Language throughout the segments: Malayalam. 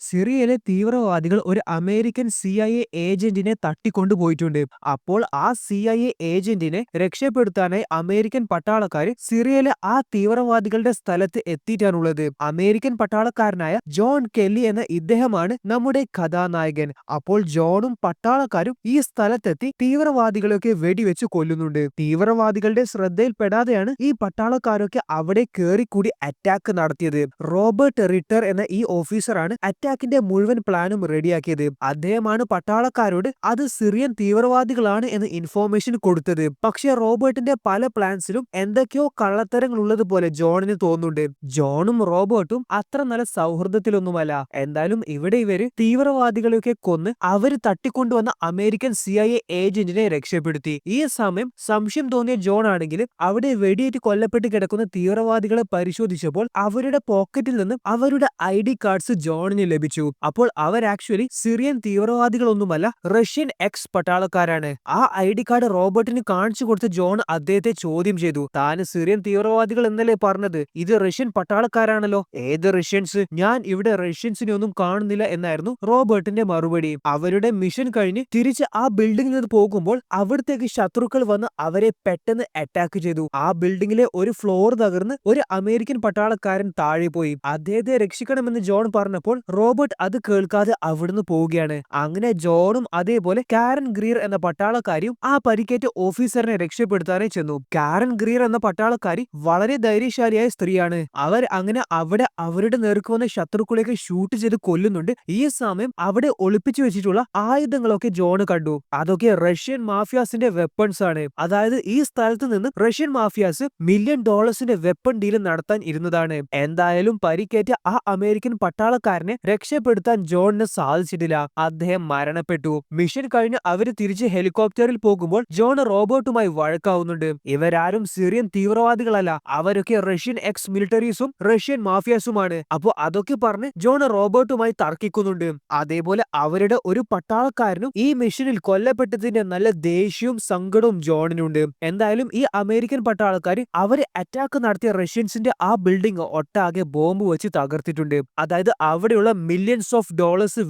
സിറിയയിലെ തീവ്രവാദികൾ ഒരു അമേരിക്കൻ CIA ഏജന്റിനെ തട്ടിക്കൊണ്ടുപോയിട്ടുണ്ട്. അപ്പോൾ ആ CIA ഏജന്റിനെ രക്ഷപ്പെടുത്താനായി അമേരിക്കൻ പട്ടാളക്കാര് സിറിയയിലെ ആ തീവ്രവാദികളുടെ സ്ഥലത്ത് എത്തിയിട്ടാണുള്ളത്. അമേരിക്കൻ പട്ടാളക്കാരനായ ജോൺ കെല്ലി എന്ന ഇദ്ദേഹമാണ് നമ്മുടെ കഥാനായകൻ. അപ്പോൾ ജോണും പട്ടാളക്കാരും ഈ സ്ഥലത്തെത്തി തീവ്രവാദികളെയൊക്കെ വെടിവെച്ച് കൊല്ലുന്നുണ്ട്. തീവ്രവാദികളുടെ ശ്രദ്ധയിൽപ്പെടാതെയാണ് ഈ പട്ടാളക്കാരൊക്കെ അവിടെ കേറിക്കൂടി അറ്റാക്ക് നടത്തിയത്. റോബർട്ട് റിട്ടർ എന്ന ഈ ഓഫീസറാണ് അറ്റാക്കിന്റെ മുഴുവൻ പ്ലാനും റെഡിയാക്കിയത്. അദ്ദേഹമാണ് പട്ടാളക്കാരോട് അത് സിറിയൻ തീവ്രവാദികളാണ് എന്ന് ഇൻഫോർമേഷൻ കൊടുത്തത്. പക്ഷേ റോബർട്ടിന്റെ പല പ്ലാൻസിലും എന്തൊക്കെയോ കള്ളത്തരങ്ങൾ ഉള്ളതുപോലെ ജോണിന് തോന്നുന്നുണ്ട്. ജോണും റോബർട്ടും അത്ര നല്ല സൗഹൃദത്തിലൊന്നുമല്ല. എന്തായാലും ഇവിടെ ഇവര് തീവ്രവാദികളെയൊക്കെ കൊന്ന് അവര് തട്ടിക്കൊണ്ടുവന്ന അമേരിക്കൻ CIA ഏജന്റിനെ രക്ഷപ്പെടുത്തി. ഈ സമയം സംശയം തോന്നിയ ജോൺ ആണെങ്കിൽ അവിടെ വെടിയേറ്റ് കൊല്ലപ്പെട്ട് കിടക്കുന്ന തീവ്രവാദികളെ പരിശോധിച്ചപ്പോൾ അവരുടെ പോക്കറ്റിൽ നിന്ന് അവരുടെ ID കാർഡ്സ് ജോണിന് ലഭിച്ചു. അപ്പോൾ അവർ ആക്ച്വലി സിറിയൻ തീവ്രവാദികളൊന്നുമല്ല, റഷ്യൻ എക്സ് പട്ടാളക്കാരാണ്. ആ ID കാർഡ് റോബർട്ടിന് കാണിച്ചു കൊടുത്ത ജോൺ അദ്ദേഹത്തെ ചോദ്യം ചെയ്തു. താന് സിറിയൻ തീവ്രവാദികൾ എന്നല്ലേ പറഞ്ഞത്, ഇത് റഷ്യൻ പട്ടാളക്കാരാണല്ലോ. ഏത് റഷ്യൻസ്? ഞാൻ ഇവിടെ റഷ്യൻസിനെ ഒന്നും കാണുന്നില്ല എന്നായിരുന്നു റോബർട്ടിന്റെ മറുപടി. അവരുടെ മിഷൻ കഴിഞ്ഞ് തിരിച്ച് ആ ബിൽഡിംഗിൽ നിന്ന് പോകുമ്പോൾ അവിടത്തേക്ക് ശത്രുക്കൾ വന്ന് അവരെ പെട്ടെന്ന് അറ്റാക്ക് ചെയ്തു. ആ ബിൽഡിംഗിലെ ഒരു ഫ്ലോർ തകർന്ന് ഒരു അമേരിക്കൻ പട്ടാളക്കാരൻ താഴെ പോയി. അദ്ദേഹത്തെ രക്ഷിക്കണമെന്ന് ജോൺ പറഞ്ഞപ്പോൾ റോബർട്ട് അത് കേൾക്കാതെ അവിടുന്ന് പോവുകയാണ്. അങ്ങനെ ജോണും അതേപോലെ കാരൻ ഗ്രീർ എന്ന പട്ടാളക്കാരിയും ആ പരിക്കേറ്റ ഓഫീസറിനെ രക്ഷപ്പെടുത്താനായി ചെന്നു. കാരൻ ഗ്രീർ എന്ന പട്ടാളക്കാരി വളരെ ധൈര്യശാലിയായ സ്ത്രീയാണ്. അവർ അങ്ങനെ അവിടെ അവരുടെ നേർക്ക് വന്ന ശത്രുക്കളെയൊക്കെ ഷൂട്ട് ചെയ്ത് കൊല്ലുന്നുണ്ട്. ഈ സമയം അവിടെ ഒളിപ്പിച്ചു വെച്ചിട്ടുള്ള ആയുധങ്ങളൊക്കെ ജോൺ കണ്ടു. അതൊക്കെ റഷ്യൻ മാഫിയാസിന്റെ വെപ്പൺസ് ആണ്. അതായത് ഈ സ്ഥലത്ത് നിന്ന് റഷ്യൻ മാഫിയാസ് $1 മില്യൺ വെപ്പൺ ഡീൽ നടത്താൻ ഇരുന്നതാണ്. എന്തായാലും പരിക്കേറ്റ ആ അമേരിക്കൻ പട്ടാളക്കാരനെ രക്ഷപ്പെടുത്താൻ ജോണിന് സാധിച്ചിട്ടില്ല. അദ്ദേഹം മരണപ്പെട്ടു. മിഷൻ കഴിഞ്ഞ് അവര് തിരിച്ച് ഹെലികോപ്റ്ററിൽ പോകുമ്പോൾ ജോൺ റോബർട്ടുമായി വഴക്കാവുന്നുണ്ട്. ഇവരാരും സിറിയൻ തീവ്രവാദികളല്ല, അവരൊക്കെ റഷ്യൻ എക്സ് മിലിറ്ററീസും റഷ്യൻ മാഫിയാസുമാണ്. അപ്പോ അതൊക്കെ പറഞ്ഞ് ജോൺ റോബർട്ടുമായി തർക്കിക്കുന്നുണ്ട്. അതേപോലെ അവരുടെ ഒരു പട്ടാളക്കാരനും ഈ മിഷനിൽ കൊല്ലപ്പെട്ടതിന്റെ നല്ല ദേഷ്യവും സങ്കടവും ജോണിനുണ്ട്. എന്തായാലും ഈ അമേരിക്കൻ പട്ടാളക്കാർ അവര് അറ്റാക്ക് നടത്തിയ റഷ്യൻസിന്റെ ആ ബിൽഡിംഗ് ഒട്ടാകെ ബോംബ് വെച്ച് തകർത്തിട്ടുണ്ട്. അതായത് അവിടെയുള്ള $മില്യൺസ്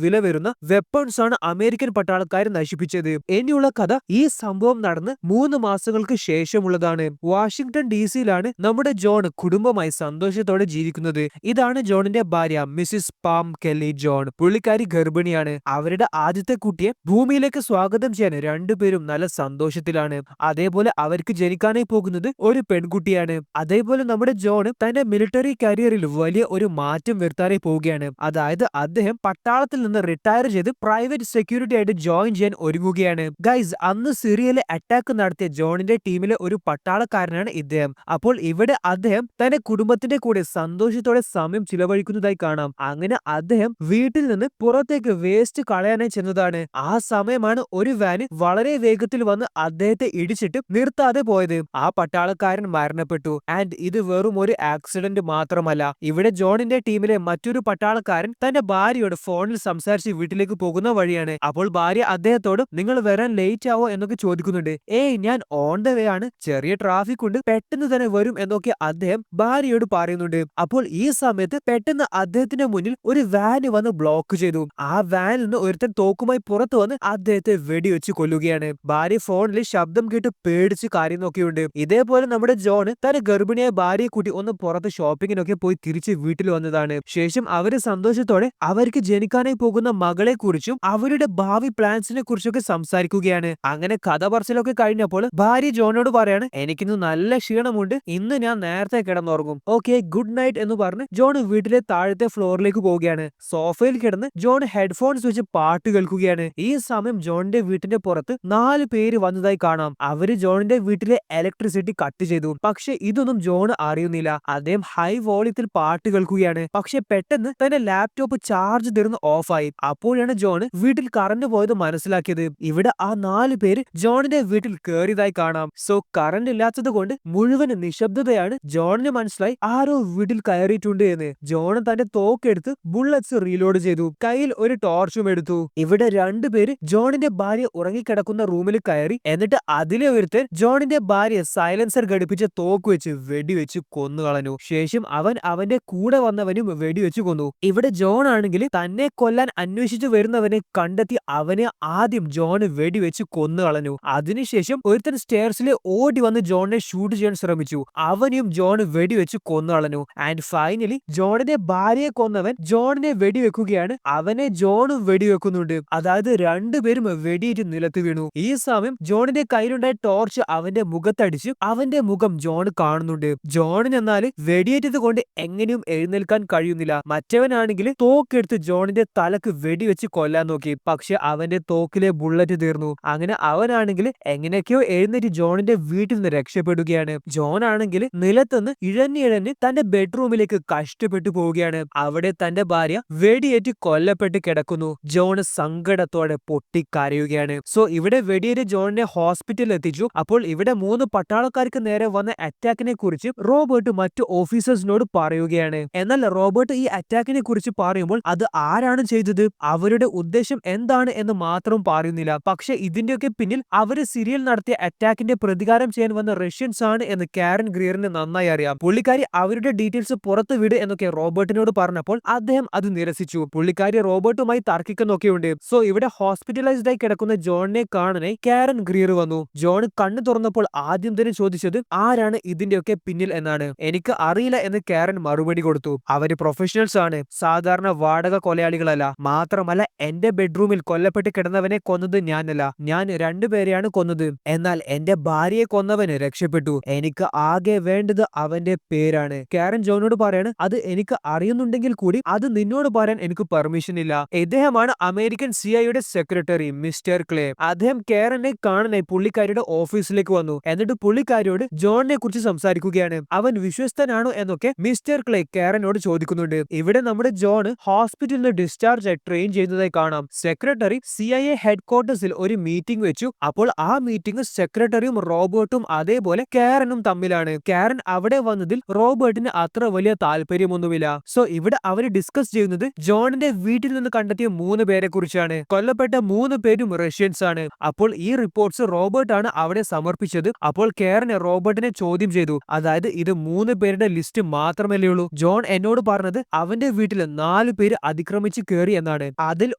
വില വരുന്ന വെപ്പൺസ് ആണ് അമേരിക്കൻ പട്ടാളക്കാർ നശിപ്പിച്ചത്. ഇനിയുള്ള കഥ ഈ സംഭവം നടന്ന് 3 മാസങ്ങൾക്ക് ശേഷമുള്ളതാണ്. വാഷിംഗ്ടൺ DC-യിലാണ് നമ്മുടെ ജോൺ കുടുംബമായി സന്തോഷത്തോടെ ജീവിക്കുന്നത്. ഇതാണ് ജോണിന്റെ ഭാര്യ മിസിസ് പാം കെല്ലി ജോൺ. പുള്ളിക്കാരി ഗർഭിണിയാണ്. അവരുടെ ആദ്യത്തെ കുട്ടിയെ ഭൂമിയിലേക്ക് സ്വാഗതം ചെയ്യാൻ രണ്ടുപേരും നല്ല സന്തോഷത്തിലാണ്. അതേപോലെ അവർക്ക് ജനിക്കാനായി പോകുന്നത് ഒരു പെൺകുട്ടിയാണ്. അതേപോലെ നമ്മുടെ ജോൺ തന്റെ മിലിറ്ററി കരിയറിൽ വലിയ ഒരു മാറ്റം വരുത്താനായി പോവുകയാണ്. അതായത് അദ്ദേഹം പട്ടാളത്തിൽ നിന്ന് റിട്ടയർ ചെയ്ത് പ്രൈവറ്റ് സെക്യൂരിറ്റി ആയിട്ട് ജോയിൻ ചെയ്യാൻ ഒരുങ്ങുകയാണ്. ഗൈസ്, അന്ന് സിറിയയിലെ അറ്റാക്ക് നടത്തിയ ജോണിന്റെ ടീമിലെ ഒരു പട്ടാളക്കാരനാണ് ഇദ്ദേഹം. അപ്പോൾ ഇവിടെ അദ്ദേഹം തന്റെ കുടുംബത്തിന്റെ കൂടെ സന്തോഷത്തോടെ സമയം ചിലവഴിക്കുന്നതായി കാണാം. അങ്ങനെ അദ്ദേഹം വീട്ടിൽ നിന്ന് പുറത്തേക്ക് വേസ്റ്റ് കളയാനായി ചെന്നതാണ്. ആ സമയമാണ് ഒരു വാന് വളരെ വേഗത്തിൽ വന്ന് അദ്ദേഹത്തെ ഇടിച്ചിട്ട് നിർത്താതെ പോയത്. ആ പട്ടാളക്കാരൻ മരണപ്പെട്ടു. ആൻഡ് ഇത് വെറും ഒരു ആക്സിഡന്റ് മാത്രമല്ല. ഇവിടെ ജോണിന്റെ ടീമിലെ മറ്റൊരു പട്ടാളക്കാരൻ തന്റെ ഭാര്യയോട് ഫോണിൽ സംസാരിച്ച് വീട്ടിലേക്ക് പോകുന്ന വഴിയാണ്. അപ്പോൾ ഭാര്യ അദ്ദേഹത്തോട് നിങ്ങൾ വരാൻ ലേറ്റ് ആവോ എന്നൊക്കെ ചോദിക്കുന്നുണ്ട്. ഏയ്, ഞാൻ ഓൺ ദ വേ ആണ്, ചെറിയ ട്രാഫിക് ഉണ്ട്, പെട്ടെന്ന് തന്നെ വരും എന്നൊക്കെ അദ്ദേഹം ഭാര്യയോട് പറയുന്നുണ്ട്. അപ്പോൾ ഈ സമയത്ത് പെട്ടെന്ന് അദ്ദേഹത്തിന്റെ മുന്നിൽ ഒരു വാന് വന്ന് ബ്ലോക്ക് ചെയ്തു. ആ വാനിൽ നിന്ന് ഒരുത്തൻ തോക്കുമായി പുറത്തു വന്ന് അദ്ദേഹത്തെ വെടിവെച്ച് കൊല്ലുകയാണ്. ഭാര്യ ഫോണിൽ ശബ്ദം കേട്ട് പേടിച്ച് കാര്യമൊക്കെയുണ്ട്. ഇതേപോലെ നമ്മുടെ ജോൺ തന്റെ ഗർഭിണിയായ ഭാര്യയെ കൂട്ടി ഒന്ന് പുറത്ത് ഷോപ്പിങ്ങിനൊക്കെ പോയി തിരിച്ച് വീട്ടിൽ വന്നതാണ്. ശേഷം അവര് സന്തോഷത്തോടെ അവർക്ക് ജനിക്കാനായി പോകുന്ന മകളെ കുറിച്ചും അവരുടെ ഭാവി പ്ലാൻസിനെ കുറിച്ചൊക്കെ സംസാരിക്കുകയാണ്. അങ്ങനെ കഥ പറച്ചിലൊക്കെ കഴിഞ്ഞപ്പോൾ ഭാര്യ ജോണോട് പറയാണ്, എനിക്കിന്ന് നല്ല ക്ഷീണമുണ്ട്, ഇന്ന് ഞാൻ നേരത്തെ കിടന്നുറങ്ങും. ഓക്കെ, ഗുഡ് നൈറ്റ് എന്ന് പറഞ്ഞ് ജോൺ വീട്ടിലെ താഴത്തെ ഫ്ലോറിലേക്ക് പോവുകയാണ്. സോഫയിൽ കിടന്ന് ജോൺ ഹെഡ്ഫോൺസ് വെച്ച് പാട്ട് കേൾക്കുകയാണ്. ഈ സമയം ജോണിന്റെ വീട്ടിന്റെ പുറത്ത് 4 പേര് വന്നതായി കാണാം. അവര് ജോണിന്റെ വീട്ടിലെ ഇലക്ട്രിസിറ്റി കട്ട് ചെയ്തു. പക്ഷെ ഇതൊന്നും ജോൺ അറിയുന്നില്ല. അദ്ദേഹം ഹൈ വോളിയത്തിൽ പാട്ട് കേൾക്കുകയാണ്. പക്ഷെ പെട്ടെന്ന് തന്റെ ലാപ്ടോപ്പ് ചാർജ് തീർന്ന് ഓഫായി. അപ്പോഴാണ് ജോൺ വീട്ടിൽ കറണ്ട് പോയത് മനസ്സിലാക്കിയത്. ഇവിടെ ആ 4 പേര് ജോണിന്റെ വീട്ടിൽ കയറിയതായി കാണാം. സോ കറണ്ട് ഇല്ലാത്തത് കൊണ്ട് മുഴുവൻ നിശബ്ദതയാണ്. ജോണിന് മനസ്സിലായി ആരോ വീട്ടിൽ കയറിയിട്ടുണ്ട് എന്ന്. ജോൺ തന്റെ തോക്കെടുത്ത് ബുള്ളറ്റ്സ് റീലോഡ് ചെയ്തു. കയ്യിൽ ഒരു ടോർച്ചും എടുത്തു. ഇവിടെ 2 പേര് ജോണിന്റെ ഭാര്യ ഉറങ്ങിക്കിടക്കുന്ന റൂമിൽ കയറി. എന്നിട്ട് അതിലെ ഒരുത്തൻ ജോണിന്റെ ഭാര്യ സൈലൻസർ ഘടിപ്പിച്ച തോക്ക് വെച്ച് വെടിവെച്ച് കൊന്നുകളഞ്ഞു. ശേഷം അവൻ അവന്റെ കൂടെ വന്നവനും വെടിവെച്ച് കൊന്നു. ഇവിടെ ജോൺ ജോൺ ആണെങ്കിൽ തന്നെ കൊല്ലാൻ അന്വേഷിച്ചു വരുന്നവനെ കണ്ടെത്തി അവനെ ആദ്യം ജോൺ വെടിവെച്ച് കൊന്നു കളഞ്ഞു. അതിനുശേഷം ഒരുത്തൻ സ്റ്റെയർസിൽ ഓടി വന്ന് ജോണിനെ ഷൂട്ട് ചെയ്യാൻ ശ്രമിച്ചു. അവനെയും ജോൺ വെടിവെച്ച് കൊന്നു കളഞ്ഞു. ആൻഡ് ഫൈനലി ജോണിന്റെ ഭാര്യയെ കൊന്നവൻ ജോണിനെ വെടിവെക്കുകയാണ്. അവനെ ജോണും വെടിവെക്കുന്നുണ്ട്. അതായത് രണ്ടുപേരും വെടിയേറ്റ് നിലത്ത് വീണു. ഈ സമയം ജോണിന്റെ കയ്യിലുണ്ടായ ടോർച്ച് അവന്റെ മുഖത്തടിച്ച് അവന്റെ മുഖം ജോൺ കാണുന്നുണ്ട്. ജോണിന് എന്നാൽ വെടിയേറ്റത് കൊണ്ട് എങ്ങനെയും എഴുന്നേൽക്കാൻ കഴിയുന്നില്ല. മറ്റവനാണെങ്കിൽ തോക്കെടുത്ത് ജോണിന്റെ തലക്ക് വെടിവെച്ച് കൊല്ലാൻ നോക്കി. പക്ഷെ അവന്റെ തോക്കിലെ ബുള്ളറ്റ് തീർന്നു. അങ്ങനെ അവനാണെങ്കിൽ എങ്ങനെയൊക്കെയോ എഴുന്നേറ്റ് ജോണിന്റെ വീട്ടിൽ നിന്ന് രക്ഷപ്പെടുകയാണ്. ജോൺ ആണെങ്കിൽ നിലത്തുനിന്ന് ഇഴഞ്ഞിഴഞ്ഞ് തന്റെ ബെഡ്റൂമിലേക്ക് കഷ്ടപ്പെട്ടു പോവുകയാണ്. അവിടെ തന്റെ ഭാര്യ വെടിയേറ്റ് കൊല്ലപ്പെട്ട് കിടക്കുന്നു. ജോൺ സങ്കടത്തോടെ പൊട്ടിക്കരയുകയാണ്. സോ ഇവിടെ വെടിയേറ്റ് ജോണിനെ ഹോസ്പിറ്റലിൽ എത്തിച്ചു. അപ്പോൾ ഇവിടെ 3 പട്ടാളക്കാർക്ക് നേരെ വന്ന അറ്റാക്കിനെ കുറിച്ച് റോബർട്ട് മറ്റു ഓഫീസേഴ്സിനോട് പറയുകയാണ്. എന്നാൽ റോബർട്ട് ഈ അറ്റാക്കിനെ കുറിച്ച് പറയുമ്പോൾ അത് ആരാണ് ചെയ്തത്, അവരുടെ ഉദ്ദേശം എന്താണ് എന്ന് മാത്രം പറയുന്നില്ല. പക്ഷെ ഇതിന്റെയൊക്കെ പിന്നിൽ അവര് സിറിയയിൽ നടത്തിയ അറ്റാക്കിന്റെ പ്രതികാരം ചെയ്യാൻ വന്ന റഷ്യൻസ് ആണ് എന്ന് കാരൻ ഗ്രീറിന് നന്നായി അറിയാം. പുള്ളിക്കാരി അവരുടെ ഡീറ്റെയിൽസ് പുറത്തു വിട് എന്നൊക്കെ റോബർട്ടിനോട് പറഞ്ഞപ്പോൾ അദ്ദേഹം അത് നിരസിച്ചു. പുള്ളിക്കാരി റോബർട്ടുമായി തർക്കിക്കുന്നൊക്കെയുണ്ട്. സോ ഇവിടെ ഹോസ്പിറ്റലൈസ്ഡ് ആയി കിടക്കുന്ന ജോണിനെ കാണാനായി കാരൻ ഗ്രീർ വന്നു. ജോൺ കണ്ണു തുറന്നപ്പോൾ ആദ്യം തന്നെ ചോദിച്ചത് ആരാണ് ഇതിന്റെയൊക്കെ പിന്നിൽ എന്നാണ്. എനിക്ക് അറിയില്ല എന്ന് കാരൻ മറുപടി കൊടുത്തു. അവര് പ്രൊഫഷണൽസ് ആണ്, സാധാരണ വാടക കൊലയാളികളല്ല. മാത്രമല്ല എന്റെ ബെഡ്റൂമിൽ കൊല്ലപ്പെട്ട് കിടന്നവനെ കൊന്നത് ഞാനല്ല, ഞാൻ 2 പേരെയാണ് കൊന്നത്. എന്നാൽ എന്റെ ഭാര്യയെ കൊന്നവന് രക്ഷപ്പെട്ടു. എനിക്ക് ആകെ വേണ്ടത് അവന്റെ പേരാണ്. കാരൻ ജോനോട് പറയാണ്, അത് എനിക്ക് അറിയുന്നുണ്ടെങ്കിൽ കൂടി അത് നിന്നോട് പറയാൻ എനിക്ക് പെർമിഷൻ ഇല്ല. ഇദ്ദേഹമാണ് അമേരിക്കൻ സിഐയുടെ സെക്രട്ടറി മിസ്റ്റർ ക്ലേ. അദ്ദേഹം കാരനെ കാണാനായി പുള്ളിക്കാരിയുടെ ഓഫീസിലേക്ക് വന്നു. എന്നിട്ട് പുള്ളിക്കാരിയോട് ജോണിനെ കുറിച്ച് സംസാരിക്കുകയാണ്. അവൻ വിശ്വസ്തനാണോ എന്നൊക്കെ മിസ്റ്റർ ക്ലേ കാരനോട് ചോദിക്കുന്നുണ്ട്. ഇവിടെ നമ്മുടെ ജോൺ ഹോസ്പിറ്റലിൽ നിന്ന് ഡിസ്ചാർജ് ആയി ട്രെയിൻ ചെയ്യുന്നതായി കാണാം. സെക്രട്ടറി CIA ഹെഡ്ക്വാർട്ടേഴ്സിൽ ഒരു മീറ്റിംഗ് വെച്ചു. അപ്പോൾ ആ മീറ്റിംഗ് സെക്രട്ടറിയും റോബർട്ടും അതേപോലെ കാരനും തമ്മിലാണ്. കാരൻ അവിടെ വന്നതിൽ റോബർട്ടിന് അത്ര വലിയ താല്പര്യമൊന്നുമില്ല. സോ ഇവിടെ അവര് ഡിസ്കസ് ചെയ്യുന്നത് ജോണിന്റെ വീട്ടിൽ നിന്ന് കണ്ടെത്തിയ 3 പേരെ കുറിച്ചാണ്. കൊല്ലപ്പെട്ട 3 പേരും റഷ്യൻസ് ആണ്. അപ്പോൾ ഈ റിപ്പോർട്ട്സ് റോബർട്ട് ആണ് അവിടെ സമർപ്പിച്ചത്. അപ്പോൾ കാരൻ റോബർട്ടിനെ ചോദ്യം ചെയ്തു. അതായത് ഇത് 3 പേരുടെ ലിസ്റ്റ് മാത്രമല്ലേ ഉള്ളൂ, ജോൺ എന്നോട് പറഞ്ഞത് അവന്റെ വീട്ടിൽ 4 പേര് അതിക്രമിച്ച് കയറി എന്നാണ്. അതിൽ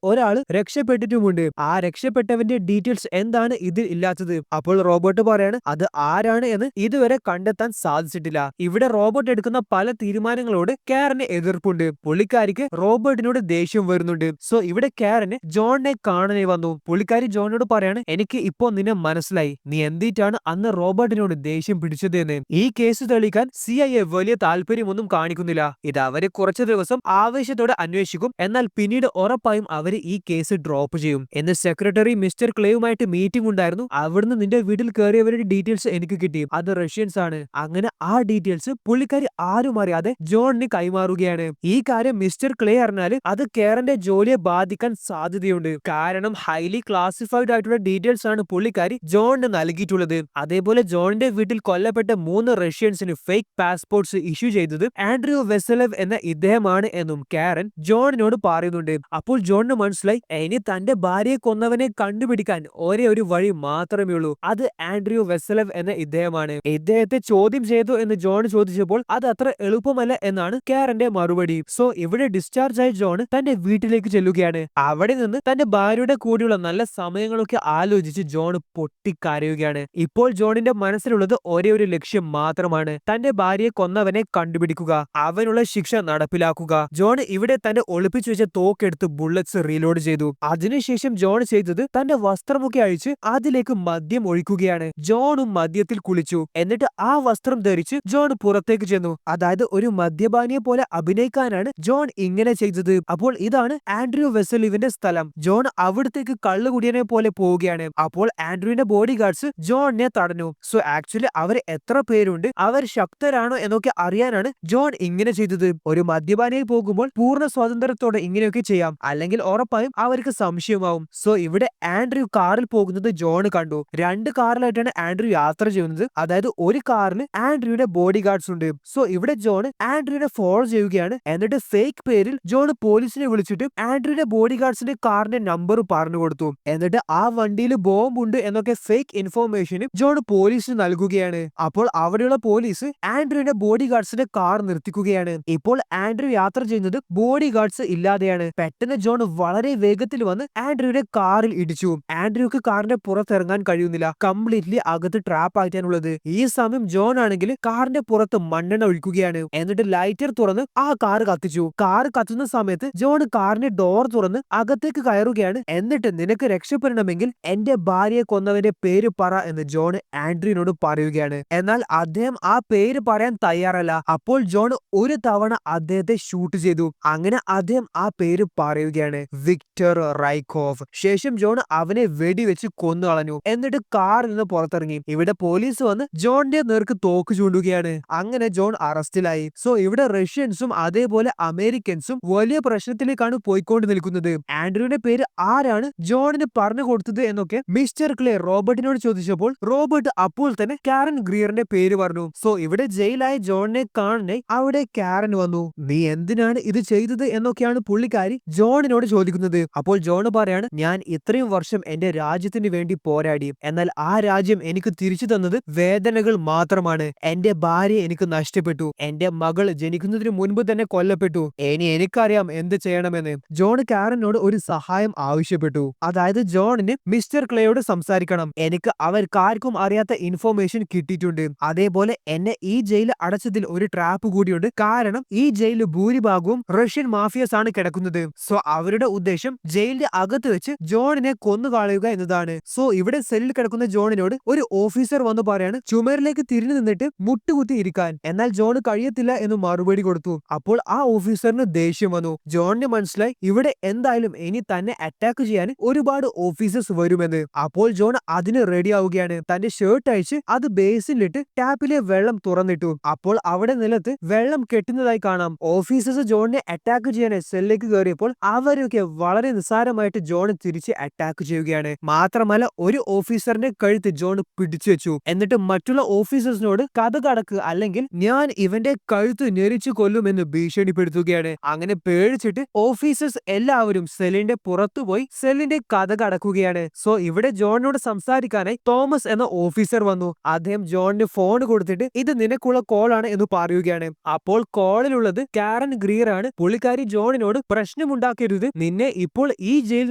ഒരാൾ രക്ഷപ്പെട്ടിട്ടുമുണ്ട്. ആ രക്ഷപ്പെട്ടവന്റെ ഡീറ്റെയിൽസ് എന്താണ് ഇതിൽ ഇല്ലാത്തത്? അപ്പോൾ റോബർട്ട് പറയാണ്, അത് ആരാണ് എന്ന് ഇതുവരെ കണ്ടെത്താൻ സാധിച്ചിട്ടില്ല. ഇവിടെ റോബർട്ട് എടുക്കുന്ന പല തീരുമാനങ്ങളോട് കാരന് എതിർപ്പുണ്ട്. പുള്ളിക്കാരിക്ക് റോബർട്ടിനോട് ദേഷ്യം വരുന്നുണ്ട്. സോ ഇവിടെ കാരന് ജോണിനെ കാണാനായി വന്നു. പുള്ളിക്കാരി ജോണിനോട് പറയാണ്, എനിക്ക് ഇപ്പോ നിന്നെ മനസ്സിലായി, നീ എന്തിട്ടാണ് അന്ന് റോബർട്ടിനോട് ദേഷ്യം പിടിച്ചത് എന്ന്. ഈ കേസ് തെളിയിക്കാൻ CIA വലിയ താല്പര്യമൊന്നും കാണിക്കുന്നില്ല. ഇത് അവര് കുറച്ചു ദിവസം ആവേശത്തോടെ അന്വേഷിക്കും. എന്നാൽ പിന്നീട് ഉറപ്പായും അവര് ഈ കേസ് ഡ്രോപ്പ് ചെയ്യും എന്ന് സെക്രട്ടറി മിസ്റ്റർ ക്ലേയുമായിട്ട് മീറ്റിംഗ് ഉണ്ടായിരുന്നു. അവിടുന്ന് നിന്റെ വീട്ടിൽ കയറിയവരുടെ ഡീറ്റെയിൽസ് എനിക്ക് കിട്ടി, അത് റഷ്യൻസ് ആണ്. അങ്ങനെ ആ ഡീറ്റെയിൽസ് പുള്ളിക്കാരി ആരും അറിയാതെ ജോണിന് കൈമാറുകയാണ്. ഈ കാര്യം മിസ്റ്റർ ക്ലേ അറിഞ്ഞാല് അത് കാരന്റെ ജോലിയെ ബാധിക്കാൻ സാധ്യതയുണ്ട്. കാരണം ഹൈലി ക്ലാസിഫൈഡ് ആയിട്ടുള്ള ഡീറ്റെയിൽസ് ആണ് പുള്ളിക്കാരി ജോണിന് നൽകിയിട്ടുള്ളത്. അതേപോലെ ജോണിന്റെ വീട്ടിൽ കൊല്ലപ്പെട്ട 3 റഷ്യൻസിന് ഫേക്ക് പാസ്പോർട്ട്സ് ഇഷ്യൂ ചെയ്തത് ആൻഡ്രൂ വെസലെവ് എന്ന ഇദ്ദേഹമാണ് എന്നും കാരൻ ജോണിനോട് പറയുന്നുണ്ട്. അപ്പോൾ ജോണിന് മനസ്സിലായി, ഇനി തന്റെ ഭാര്യയെ കൊന്നവനെ കണ്ടുപിടിക്കാൻ ഒരേ ഒരു വഴി മാത്രമേ ഉള്ളൂ, അത് ആൻഡ്രൂ വെസലെവ് എന്ന ഇദ്ദേഹമാണ്. ഇദ്ദേഹത്തെ ചോദ്യം ചെയ്തു എന്ന് ജോൺ ചോദിച്ചപ്പോൾ അത് അത്ര എളുപ്പമല്ല എന്നാണ് കാരന്റെ മറുപടി. സോ ഇവിടെ ഡിസ്ചാർജ് ആയ ജോൺ തന്റെ വീട്ടിലേക്ക് ചെല്ലുകയാണ്. അവിടെ നിന്ന് തന്റെ ഭാര്യയുടെ കൂടെയുള്ള നല്ല സമയങ്ങളൊക്കെ ആലോചിച്ച് ജോൺ പൊട്ടിക്കരയുകയാണ്. ഇപ്പോൾ ജോണിന്റെ മനസ്സിലുള്ളത് ഒരേ ഒരു ലക്ഷ്യം മാത്രമാണ്, തന്റെ ഭാര്യയെ കൊന്നവനെ കണ്ടുപിടിക്കുക, അവനുള്ള ശിക്ഷ നടപ്പിലാക്കുക. ജോൺ ഇവിടെ തന്റെ ഒളിപ്പിച്ചു വെച്ച തോക്കെടുത്ത് ബുള്ളറ്റ്സ് റീലോഡ് ചെയ്തു. അതിനുശേഷം ജോൺ ചെയ്തത് തന്റെ വസ്ത്രമൊക്കെ അഴിച്ച് അതിലേക്ക് മദ്യം ഒഴിക്കുകയാണ്. ജോണും മദ്യത്തിൽ കുളിച്ചു. എന്നിട്ട് ആ വസ്ത്രം ധരിച്ച് ജോൺ പുറത്തേക്ക് ചെന്നു. അതായത് ഒരു മദ്യപാനിയെ പോലെ അഭിനയിക്കാനാണ് ജോൺ ഇങ്ങനെ ചെയ്തത്. അപ്പോൾ ഇതാണ് ആൻഡ്രൂ വെസലിവിന്റെ സ്ഥലം. ജോൺ അവിടത്തേക്ക് കള്ളുകുടിയനെ പോലെ പോവുകയാണ്. അപ്പോൾ ആൻഡ്രൂവിന്റെ ബോഡി ഗാർഡ്സ് ജോണിനെ തടഞ്ഞു. സോ ആക്ച്വലി അവർ എത്ര പേരുണ്ട്, അവർ ശക്തരാണോ എന്നൊക്കെ അറിയാനാണ് ജോൺ ഇങ്ങനെ ചെയ്തത്. ഒരു മദ്യപാനിയായി പോകുമ്പോൾ പൂർണ്ണ സ്വാതന്ത്ര്യത്തോടെ ഇങ്ങനെയൊക്കെ ചെയ്യാം, അല്ലെങ്കിൽ ഉറപ്പായും അവർക്ക് സംശയമാവും. സോ ഇവിടെ ആൻഡ്രൂ കാറിൽ പോകുന്നത് ജോൺ കണ്ടു. 2 കാറിലായിട്ടാണ് ആൻഡ്രൂ യാത്ര ചെയ്യുന്നത്. അതായത് ഒരു കാറിൽ ആൻഡ്രൂയുടെ ബോഡി ഗാർഡ്സ് ഉണ്ട്. സോ ഇവിടെ ജോൺ ആൻഡ്രൂവിനെ ഫോളോ ചെയ്യുകയാണ്. എന്നിട്ട് ഫേക്ക് പേരിൽ ജോൺ പോലീസിനെ വിളിച്ചിട്ട് ആൻഡ്രൂയുടെ ബോഡി ഗാർഡ്സിന്റെ കാറിന്റെ നമ്പർ പറഞ്ഞു കൊടുത്തു. എന്നിട്ട് ആ വണ്ടിയിൽ ബോംബ് ഉണ്ട് എന്നൊക്കെ ഫേക്ക് ഇൻഫോർമേഷനും ജോൺ പോലീസിന് നൽകുകയാണ്. അപ്പോൾ അവിടെയുള്ള പോലീസ് ആൻഡ്രൂവിന്റെ ബോഡി ഗാർഡ്സിന്റെ കാർ നിർത്തിക്കുകയാണ്. ഇപ്പോൾ ആൻഡ്രൂ യാത്ര ചെയ്യുന്നത് ബോഡി ഗാർഡ്സ് ഇല്ലാതെയാണ്. പെട്ടെന്ന് ജോൺ വളരെ വേഗത്തിൽ വന്ന് ആൻഡ്രൂയുടെ കാറിൽ ഇടിച്ചു. ആൻഡ്രൂക്ക് കാറിന്റെ പുറത്തിറങ്ങാൻ കഴിയുന്നില്ല. കംപ്ലീറ്റ്ലി അകത്ത് ട്രാപ്പ് ആയിട്ടാണുള്ളത്. ഈ സമയം ജോൺ ആണെങ്കിൽ കാറിന്റെ പുറത്ത് മണ്ണെണ്ണ ഒഴിക്കുകയാണ്. എന്നിട്ട് ലൈറ്റർ തുറന്ന് ആ കാർ കത്തിച്ചു. കാർ കത്തുന്ന സമയത്ത് ജോൺ കാറിന്റെ ഡോർ തുറന്ന് അകത്തേക്ക് കയറുകയാണ്. എന്നിട്ട് നിനക്ക് രക്ഷപ്പെടണമെങ്കിൽ എന്റെ ഭാര്യയെ കൊന്നവന്റെ പേര് പറ എന്ന് ജോൺ ആൻഡ്രൂവിനോട് പറയുകയാണ്. എന്നാൽ അദ്ദേഹം ആ പേര് പറയാൻ തയ്യാറല്ല. അപ്പോൾ ജോൺ ഒരു തവണ അദ്ദേഹത്തെ ഷൂട്ട് ചെയ്തു. അങ്ങനെ അദ്ദേഹം ആ പേര് പറയുകയാണ്, വിക്ടർ റൈക്കോഫ്. ശേഷം ജോൺ അവനെ വെടിവെച്ച് കൊന്നു കളഞ്ഞു. എന്നിട്ട് കാറിൽ നിന്ന് പുറത്തിറങ്ങി. ഇവിടെ പോലീസ് വന്ന് ജോണിന്റെ നേർക്ക് തോക്ക് ചൂണ്ടുകയാണ്. അങ്ങനെ ജോൺ അറസ്റ്റിലായി. സോ ഇവിടെ റഷ്യൻസും അതേപോലെ അമേരിക്കൻസും വലിയ പ്രശ്നത്തിലേക്കാണ് പോയിക്കൊണ്ട് നിൽക്കുന്നത്. ആൻഡ്രൂവിന്റെ പേര് ആരാണ് ജോണിന് പറഞ്ഞു കൊടുത്തത് എന്നൊക്കെ മിസ്റ്റർ ക്ലേ റോബർട്ടിനോട് ചോദിച്ചപ്പോൾ റോബർട്ട് അപ്പോൾ തന്നെ കാരൻ ഗ്രിയറിന്റെ പേര് പറഞ്ഞു. സോ ഇവിടെ ജയിലായ ജോണിനെ കാണാനായി അവിടെ കാരൻ വന്നു. നീ എന്തിനാണ് ഇത് ചെയ്തത് എന്നൊക്കെയാണ് പുള്ളിക്കാരി ജോണിനോട് ചോദിക്കുന്നത്. അപ്പോൾ ജോൺ പറയാണ്, ഞാൻ ഇത്രയും വർഷം എന്റെ രാജ്യത്തിന് വേണ്ടി പോരാടി. എന്നാൽ ആ രാജ്യം എനിക്ക് തിരിച്ചു തന്നത് വേദനകൾ മാത്രമാണ്. എന്റെ ഭാര്യ എനിക്ക് നഷ്ടപ്പെട്ടു. എന്റെ മകൾ ജനിക്കുന്നതിന് മുൻപ് തന്നെ കൊല്ലപ്പെട്ടു. ഇനി എനിക്കറിയാം എന്ത് ചെയ്യണമെന്ന്. ജോൺ കാരനോട് ഒരു സഹായം ആവശ്യപ്പെട്ടു. അതായത് ജോണിന് മിസ്റ്റർ ക്ലേയോട് സംസാരിക്കണം. എനിക്ക് അവർക്കാർക്കും അറിയാത്ത ഇൻഫോർമേഷൻ കിട്ടിയിട്ടുണ്ട്. അതേപോലെ എന്നെ ഈ ജയിലിൽ അടച്ചതിൽ ഒരു ട്രാപ്പ് കൂടിയുണ്ട്. കാരണം ഈ ജയിലിൽ ഭൂരിഭാഗവും റഷ്യൻ മാഫിയസ് ആണ് കിടക്കുന്നത്. സോ അവരുടെ ഉദ്ദേശം ജയിലിന്റെ അകത്ത് വെച്ച് ജോണിനെ കൊന്നുകളയുക എന്നതാണ്. സോ ഇവിടെ സെല്ലിൽ കിടക്കുന്ന ജോണിനോട് ഒരു ഓഫീസർ വന്ന് പറയാണ് ചുമരിലേക്ക് തിരിഞ്ഞു നിന്നിട്ട് മുട്ടുകുത്തി ഇരിക്കാൻ. എന്നാൽ ജോൺ കഴിയത്തില്ല എന്ന് മറുപടി കൊടുത്തു. അപ്പോൾ ആ ഓഫീസറിന് ദേഷ്യം വന്നു. ജോണിന് മനസ്സിലായി ഇവിടെ എന്തായാലും ഇനി തന്നെ അറ്റാക്ക് ചെയ്യാൻ ഒരുപാട് ഓഫീസേഴ്സ് വരുമെന്ന്. അപ്പോൾ ജോൺ അതിന് റെഡി ആവുകയാണ്. തന്റെ ഷർട്ട് അഴിച്ച് അത് ബേസിനിലിട്ട് ടാപ്പിലെ വെള്ളം തുറന്നിട്ടു. അപ്പോൾ അവിടെ നിലത്ത് വെള്ളം കെട്ടുന്നതായി കാണാം. ഓഫീസേഴ്സ് ജോണിനെ അറ്റാക്ക് ചെയ്യാൻ സെല്ലിലേക്ക് കയറിയപ്പോൾ അവരൊക്കെ വളരെ നിസ്സാരമായിട്ട് ജോൺ തിരിച്ച് അറ്റാക്ക് ചെയ്യുകയാണ്. മാത്രമല്ല ഒരു ഓഫീസറിന്റെ കഴുത്ത് ജോൺ പിടിച്ചു വെച്ചു. എന്നിട്ട് മറ്റുള്ള ഓഫീസേഴ്സിനോട് കഥ കടക്ക് അല്ലെങ്കിൽ ഞാൻ ഇവന്റെ കഴുത്ത് ഞെരിച്ചു കൊല്ലുമെന്ന് ഭീഷണിപ്പെടുത്തുകയാണ്. അങ്ങനെ പേടിച്ചിട്ട് ഓഫീസേഴ്സ് എല്ലാവരും സെല്ലിന്റെ പുറത്തുപോയി സെല്ലിന്റെ കഥ കടക്കുകയാണ്. സോ ഇവിടെ ജോണിനോട് സംസാരിക്കാനായി തോമസ് എന്ന ഓഫീസർ വന്നു. അദ്ദേഹം ജോണിന് ഫോൺ കൊടുത്തിട്ട് ഇത് നിനക്കുള്ള കോൾ ആണ് എന്ന് പറയുകയാണ്. അപ്പോൾ കോളിലുള്ളത് കാരൻ ഗ്രിയർ ആണ്. പുള്ളിക്കാരി ജോണിനോട് പ്രശ്നമുണ്ടാക്കരുത്, നിന്നെ ഇപ്പോൾ ഈ ജയിലിൽ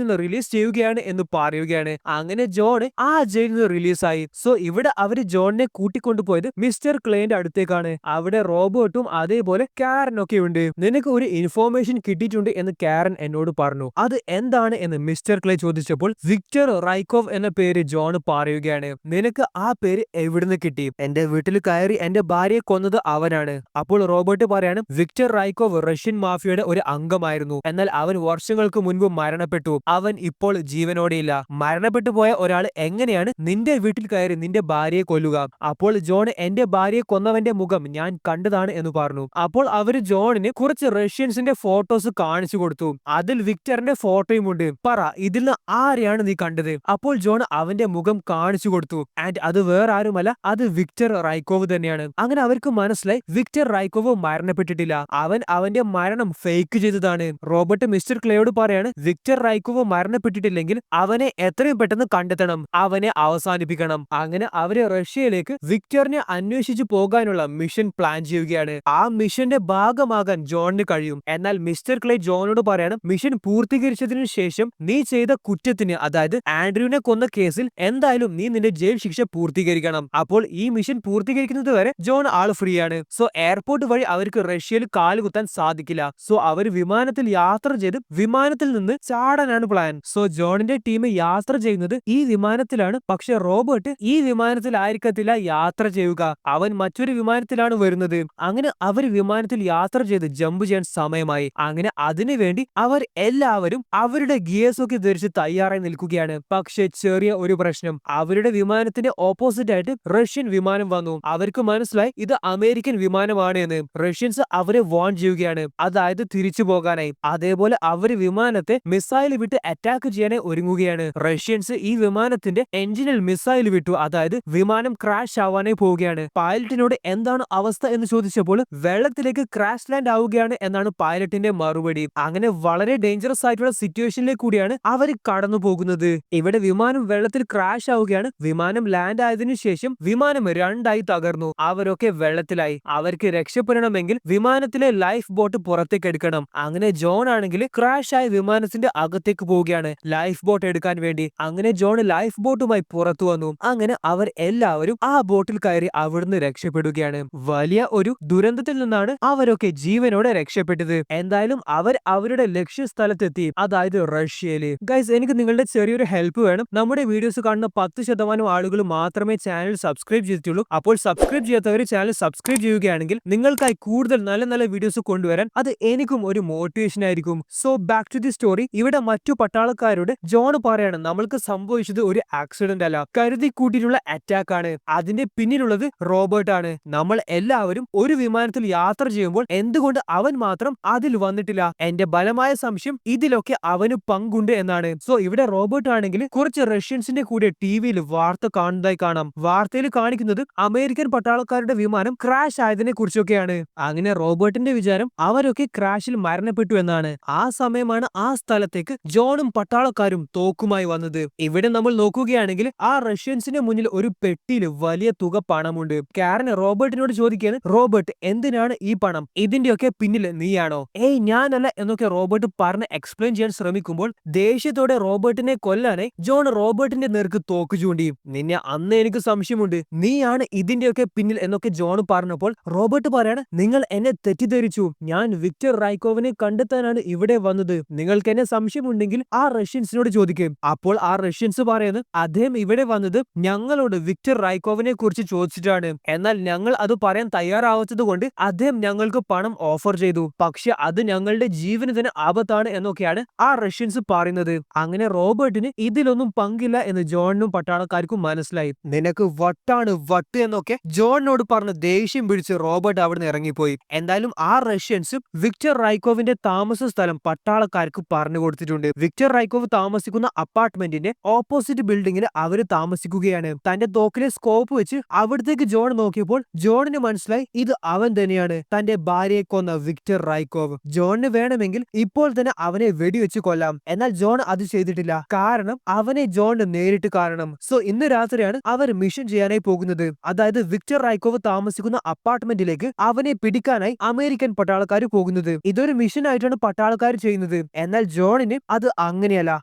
നിന്ന് റിലീസ് ചെയ്യുകയാണ് എന്ന് പറയുകയാണ്. അങ്ങനെ ജോൺ ആ ജയിലിൽ നിന്ന് റിലീസായി. സോ ഇവിടെ അവര് ജോണിനെ കൂട്ടിക്കൊണ്ടുപോയത് മിസ്റ്റർ ക്ലേന്റെ അടുത്തേക്കാണ്. അവിടെ റോബോട്ടും അതേപോലെ കാരനൊക്കെ ഉണ്ട്. നിനക്ക് ഒരു ഇൻഫോർമേഷൻ കിട്ടിയിട്ടുണ്ട് എന്ന് കാരൻ എന്നോട് പറഞ്ഞു. അത് എന്താണ് എന്ന് മിസ്റ്റർ ക്ലേ ചോദിച്ചപ്പോൾ വിക്ടർ റൈക്കോവ് എന്ന പേര് ജോൺ പറയുകയാണ്. നിനക്ക് ആ പേര് എവിടുന്ന് കിട്ടി? എന്റെ വീട്ടിൽ കയറി എന്റെ ഭാര്യയെ കൊന്നത് അവനാണ്. അപ്പോൾ റോബോട്ട് പറയാണ്, വിക്ടർ റൈക്കോവ് റഷ്യൻ മാഫിയയുടെ ഒരു അംഗമായിരുന്നു. എന്നാൽ അവൻ വർഷങ്ങൾക്ക് മുൻപ് മരണപ്പെട്ടു. അവൻ ഇപ്പോൾ ജീവനോടെയില്ല. മരണപ്പെട്ടു പോയ ഒരാൾ എങ്ങനെയാണ് നിന്റെ വീട്ടിൽ കയറി നിന്റെ ഭാര്യയെ കൊല്ലുക? അപ്പോൾ ജോൺ എന്റെ ഭാര്യയെ കൊന്നവന്റെ മുഖം ഞാൻ കണ്ടതാണ് എന്ന് പറഞ്ഞു. അപ്പോൾ അവര് ജോണിന് കുറച്ച് റഷ്യൻസിന്റെ ഫോട്ടോസ് കാണിച്ചു കൊടുത്തു. അതിൽ വിക്ടറിന്റെ ഫോട്ടോയും ഉണ്ട്. പറ ഇതിൽ നിന്ന് ആരെയാണ് നീ കണ്ടത്? അപ്പോൾ ജോൺ അവന്റെ മുഖം കാണിച്ചു കൊടുത്തു. ആൻഡ് അത് വേറെ ആരുമല്ല, അത് വിക്ടർ റൈക്കോവ് തന്നെയാണ്. അങ്ങനെ അവർക്ക് മനസ്സിലായി വിക്ടർ റൈക്കോവ് മരണപ്പെട്ടിട്ടില്ല. അവൻ അവന്റെ മരണം ഫേക്ക് ചെയ്തതാണ്. റോബർട്ട് മിസ്റ്റർ ക്ലേയോട് പറയാണ്, വിക്ടർ റൈക്കോവ് മരണപ്പെട്ടിട്ടില്ലെങ്കിൽ അവനെ എത്രയും പെട്ടെന്ന് കണ്ടെത്തണം, അവനെ അവസാനിപ്പിക്കണം. അങ്ങനെ അവര് റഷ്യയിലേക്ക് വിക്ടറിനെ അന്വേഷിച്ചു പോകാനുള്ള മിഷൻ പ്ലാൻ ചെയ്യുകയാണ്. ആ മിഷന്റെ ഭാഗമാകാൻ ജോണിന് കഴിയും. എന്നാൽ മിസ്റ്റർ ക്ലേ ജോണോട് പറയാണ്, മിഷൻ പൂർത്തീകരിച്ചതിനു ശേഷം നീ ചെയ്ത കുറ്റത്തിന്, അതായത് ആൻഡ്രൂവിനെ കൊന്ന കേസിൽ എന്തായാലും നീ നിന്റെ ജയിൽ ശിക്ഷ പൂർത്തീകരിക്കണം. അപ്പോൾ ഈ മിഷൻ പൂർത്തീകരിക്കുന്നത് വരെ ജോൺ ആൾ ഫ്രീ ആണ്. സോ എയർപോർട്ട് വഴി അവർക്ക് റഷ്യയിൽ കാലുകുത്താൻ സാധിക്കില്ല. സോ അവർ വിമാനത്തിൽ യാത്ര ചെയ്ത് വിമാനത്തിൽ നിന്ന് ചാടാനാണ് പ്ലാൻ. സോ ജോണിന്റെ ടീം യാത്ര ചെയ്യുന്നത് ഈ വിമാനത്തിലാണ്. പക്ഷെ റോബർട്ട് ഈ വിമാനത്തിലായിരിക്കത്തില്ല യാത്ര ചെയ്യുക, അവൻ മറ്റൊരു വിമാനത്തിലാണ് വരുന്നത്. അങ്ങനെ അവർ വിമാനത്തിൽ യാത്ര ചെയ്ത് ജമ്പ് ചെയ്യാൻ സമയമായി. അങ്ങനെ അതിനുവേണ്ടി അവർ എല്ലാവരും അവരുടെ ഗിയേഴ്സ് ഒക്കെ ധരിച്ച് തയ്യാറായി നിൽക്കുകയാണ്. പക്ഷെ ചെറിയ ഒരു പ്രശ്നം, അവരുടെ വിമാനത്തിന്റെ ഓപ്പോസിറ്റ് ആയിട്ട് റഷ്യൻ വിമാനം വന്നു. അവർക്ക് മനസ്സിലായി ഇത് അമേരിക്കൻ വിമാനമാണ് എന്ന്. റഷ്യൻസ് അവരെ വാൺ ചെയ്യുകയാണ്, അതായത് തിരിച്ചു പോകാനായി. അതേപോലെ അവര് വിമാനത്തെ മിസൈൽ വിട്ട് അറ്റാക്ക് ചെയ്യാനായി ഒരുങ്ങുകയാണ്. റഷ്യൻസ് ഈ വിമാനത്തിന്റെ എഞ്ചിനിൽ മിസൈൽ വിട്ടു, അതായത് വിമാനം ക്രാഷ് ആവാനായി പോവുകയാണ്. പൈലറ്റിനോട് എന്താണ് അവസ്ഥ എന്ന് ചോദിച്ചപ്പോൾ വെള്ളത്തിലേക്ക് ക്രാഷ് ലാൻഡ് ആവുകയാണ് എന്നാണ് പൈലറ്റിന്റെ മറുപടി. അങ്ങനെ വളരെ ഡേഞ്ചറസ് ആയിട്ടുള്ള സിറ്റുവേഷനിലേക്ക് കൂടിയാണ് അവർ കടന്നു പോകുന്നത്. ഇവിടെ വിമാനം വെള്ളത്തിൽ ക്രാഷ് ആവുകയാണ്. വിമാനം ലാൻഡ് ആയതിനു ശേഷം വിമാനം രണ്ടായി തകർന്നു. അവരൊക്കെ വെള്ളത്തിലായി. അവർക്ക് രക്ഷപ്പെടണമെങ്കിൽ വിമാനത്തിലെ ലൈഫ് ബോട്ട് പുറത്തേക്ക് എടുക്കണം. അങ്ങനെ ജോൺ ആണെങ്കിൽ ക്രാഷ് ആയ വിമാനത്തിന്റെ അകത്തേക്ക് പോവുകയാണ് ലൈഫ് ബോട്ട് എടുക്കാൻ വേണ്ടി. അങ്ങനെ ജോൺ ലൈഫ് ബോട്ടുമായി പുറത്തു വന്നു. അങ്ങനെ അവർ എല്ലാവരും ആ ബോട്ടിൽ കയറി അവിടുന്ന് രക്ഷപ്പെടുകയാണ്. വലിയ ഒരു ദുരന്തത്തിൽ നിന്നാണ് അവരൊക്കെ ജീവനോടെ രക്ഷപ്പെട്ടത്. എന്തായാലും അവർ അവരുടെ ലക്ഷ്യസ്ഥലത്തെത്തി, അതായത് റഷ്യയില്. ഗൈസ്, എനിക്ക് നിങ്ങളുടെ ചെറിയൊരു ഹെൽപ്പ് വേണം. നമ്മുടെ വീഡിയോസ് കാണുന്ന 10% ആളുകൾ മാത്രമേ ചാനൽ സബ്സ്ക്രൈബ് ചെയ്തിട്ടുള്ളൂ. അപ്പോൾ സബ്സ്ക്രൈബ് ചെയ്യാത്തവർ ചാനൽ സബ്സ്ക്രൈബ് ചെയ്യുകയാണെങ്കിൽ നിങ്ങൾക്കായി കൂടുതൽ നല്ല നല്ല വീഡിയോസ് കൊണ്ടുവരാൻ അത് എനിക്കും ഒരു മോട്ടിവേഷൻ ആയിരിക്കും. So back to the story. ഇവിടെ മറ്റു പട്ടാളക്കാരോട് ജോൺ പറയാണ്, നമ്മൾക്ക് സംഭവിച്ചത് ഒരു ആക്സിഡന്റ് അല്ല, കരുതി കൂട്ടിയിട്ടുള്ള അറ്റാക്ക് ആണ്. അതിന്റെ പിന്നിലുള്ളത് റോബർട്ട് ആണ്. നമ്മൾ എല്ലാവരും ഒരു വിമാനത്തിൽ യാത്ര ചെയ്യുമ്പോൾ എന്തുകൊണ്ട് അവൻ മാത്രം അതിൽ വന്നിട്ടില്ല? എന്റെ ബലമായ സംശയം ഇതിലൊക്കെ അവന് പങ്കുണ്ട് എന്നാണ്. സോ ഇവിടെ റോബർട്ട് ആണെങ്കിൽ കുറച്ച് റഷ്യൻസിന്റെ കൂടെ ടിവിയിൽ വാർത്ത കാണുന്നതായി കാണാം. വാർത്തയിൽ കാണിക്കുന്നത് അമേരിക്കൻ പട്ടാളക്കാരുടെ വിമാനം ക്രാഷ് ആയതിനെ കുറിച്ചൊക്കെയാണ്. അങ്ങനെ റോബർട്ടിന്റെ വിചാരം അവരൊക്കെ ക്രാഷിൽ മരണപ്പെട്ടു എന്നാണ്. ആ സമയമാണ് ആ സ്ഥലത്തേക്ക് ജോണും പട്ടാളക്കാരും തോക്കുമായി വന്നത്. ഇവിടെ നമ്മൾ നോക്കുകയാണെങ്കിൽ ആ റഷ്യൻസിന്റെ മുന്നിൽ ഒരു പെട്ടിയിൽ വലിയ തുക പണമുണ്ട്. കാരൻ റോബർട്ടിനോട് ചോദിക്കുകയാണ്, റോബർട്ട്, എന്തിനാണ് ഈ പണം? ഇതിന്റെയൊക്കെ പിന്നിൽ നീയാണോ? ഏയ്, ഞാനല്ല എന്നൊക്കെ റോബർട്ട് പറഞ്ഞ് എക്സ്പ്ലെയിൻ ചെയ്യാൻ ശ്രമിക്കുമ്പോൾ ദേഷ്യത്തോടെ റോബർട്ടിനെ കൊല്ലാനായി ജോൺ റോബർട്ടിന്റെ നേർക്ക് തോക്ക് ചൂണ്ടി. നിന്നെ അന്ന് എനിക്ക് സംശയമുണ്ട്, നീയാണ് ഇതിന്റെയൊക്കെ പിന്നിൽ എന്നൊക്കെ ജോൺ പറഞ്ഞപ്പോൾ റോബർട്ട് പറയാണ്, നിങ്ങൾ എന്നെ തെറ്റിദ്ധരിച്ചു. ഞാൻ വിക്ടർ റൈക്കോവിനെ കണ്ടെത്താനാണ് ഇവിടെ വന്നത്. നിങ്ങൾക്ക് എന്നെ സംശയമുണ്ടെങ്കിൽ ആ റഷ്യൻസിനോട് ചോദിക്കും. അപ്പോൾ ആ റഷ്യൻസ് പറയുന്നത്, അദ്ദേഹം ഇവിടെ വന്നത് ഞങ്ങളോട് വിക്ടർ റൈക്കോവിനെ കുറിച്ച് ചോദിച്ചിട്ടാണ്. എന്നാൽ ഞങ്ങൾ അത് പറയാൻ തയ്യാറാവാത്തത് കൊണ്ട് അദ്ദേഹം ഞങ്ങൾക്ക് പണം ഓഫർ ചെയ്തു. പക്ഷെ അത് ഞങ്ങളുടെ ജീവന് തന്നെ ആപത്താണ് എന്നൊക്കെയാണ് ആ റഷ്യൻസ് പറയുന്നത്. അങ്ങനെ റോബർട്ടിന് ഇതിലൊന്നും പങ്കില്ല എന്ന് ജോണിനും പട്ടാളക്കാർക്കും മനസ്സിലായി. നിനക്ക് വട്ടാണ് വട്ട് എന്നൊക്കെ ജോണിനോട് പറഞ്ഞ് ദേഷ്യം പിടിച്ച് റോബർട്ട് അവിടുന്ന് ഇറങ്ങിപ്പോയി. എന്തായാലും ആ റഷ്യൻസും വിക്ടർ റൈക്കോവിന്റെ താമസ സ്ഥലം പട്ടാളക്കാർക്ക് പറഞ്ഞു കൊടുത്തിട്ടുണ്ട്. വിക്ടർ റൈക്കോവ് താമസിക്കുന്ന അപ്പാർട്ട്മെന്റിന്റെ ഓപ്പോസിറ്റ് ബിൽഡിംഗിൽ അവര് താമസിക്കുകയാണ്. തന്റെ തോക്കിലെ സ്കോപ്പ് വെച്ച് അവിടത്തേക്ക് ജോൺ നോക്കിയപ്പോൾ ജോണിന് മനസ്സിലായി ഇത് അവൻ തന്നെയാണ്, തന്റെ ഭാര്യയെ കൊന്ന വിക്ടർ റൈക്കോവ്. ജോണിന് വേണമെങ്കിൽ ഇപ്പോൾ തന്നെ അവനെ വെടിവെച്ച് കൊല്ലാം. എന്നാൽ ജോൺ അത് ചെയ്തിട്ടില്ല. കാരണം അവനെ ജോണിന് നേരിട്ട് കാണണം. സോ ഇന്ന് രാത്രിയാണ് അവർ മിഷൻ ചെയ്യാനായി പോകുന്നത്. അതായത് വിക്ടർ റൈക്കോവ് താമസിക്കുന്ന അപ്പാർട്ട്മെന്റിലേക്ക് അവനെ പിടിക്കാനായി അമേരിക്കൻ പട്ടാളക്കാർ പോകുന്നത്. ഇതൊരു മിഷൻ ആയിട്ടാണ് പട്ടാളക്കാർ ചെയ്യുന്നത്. എന്നാൽ ജോണിന് അത് അങ്ങനെയല്ല,